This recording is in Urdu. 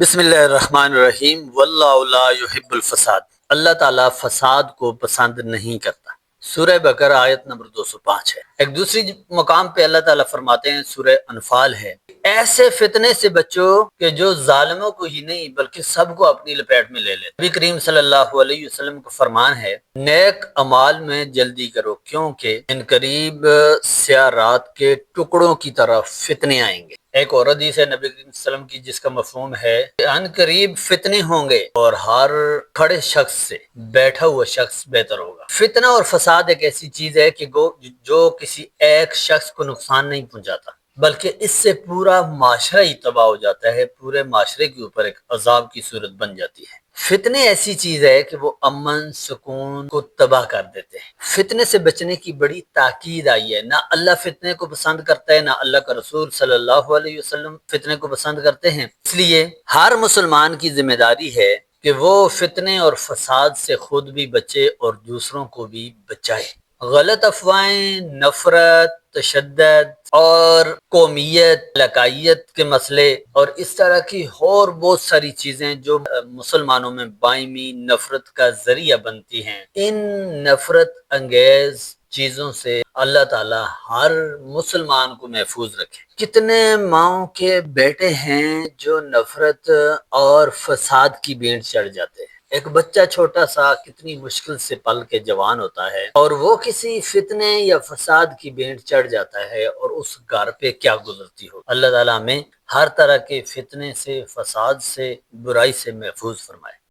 بسم اللہ الرحمن الرحیم واللہ لا یحب الفساد۔ اللہ تعالیٰ فساد کو پسند نہیں کرتا۔ سورہ بقرہ آیت نمبر 205 ہے۔ ایک دوسری مقام پہ اللہ تعالیٰ فرماتے ہیں، سورہ انفال ہے، ایسے فتنے سے بچو کہ جو ظالموں کو ہی نہیں بلکہ سب کو اپنی لپیٹ میں لے لے۔ نبی کریم صلی اللہ علیہ وسلم کا فرمان ہے، نیک اعمال میں جلدی کرو کیونکہ ان قریب سیاہ رات کے ٹکڑوں کی طرف فتنے آئیں گے۔ ایک اور حدیث ہے نبی کریم صلی اللہ علیہ وسلم کی جس کا مفہوم ہے کہ ان قریب فتنے ہوں گے اور ہر کھڑے شخص سے بیٹھا ہوا شخص بہتر ہوگا۔ فتنہ اور فساد ایک ایسی چیز ہے کہ جو کسی ایک شخص کو نقصان نہیں پہنچاتا بلکہ اس سے پورا معاشرہ ہی تباہ ہو جاتا ہے، پورے معاشرے کے اوپر ایک عذاب کی صورت بن جاتی ہے۔ فتنے ایسی چیز ہے کہ وہ امن سکون کو تباہ کر دیتے ہیں۔ فتنے سے بچنے کی بڑی تاکید آئی ہے، نہ اللہ فتنے کو پسند کرتا ہے، نہ اللہ کا رسول صلی اللہ علیہ وسلم فتنے کو پسند کرتے ہیں۔ اس لیے ہر مسلمان کی ذمہ داری ہے کہ وہ فتنے اور فساد سے خود بھی بچے اور دوسروں کو بھی بچائے۔ غلط افواہیں، نفرت، تشدد اور قومیت، علاقائیت کے مسئلے اور اس طرح کی اور بہت ساری چیزیں جو مسلمانوں میں باہمی نفرت کا ذریعہ بنتی ہیں، ان نفرت انگیز چیزوں سے اللہ تعالیٰ ہر مسلمان کو محفوظ رکھے۔ کتنے ماؤں کے بیٹے ہیں جو نفرت اور فساد کی بھینٹ چڑھ جاتے ہیں۔ ایک بچہ چھوٹا سا کتنی مشکل سے پل کے جوان ہوتا ہے اور وہ کسی فتنے یا فساد کی بھینٹ چڑھ جاتا ہے اور اس گھر پہ کیا گزرتی ہو۔ اللہ تعالیٰ ہمیں ہر طرح کے فتنے سے، فساد سے، برائی سے محفوظ فرمائے۔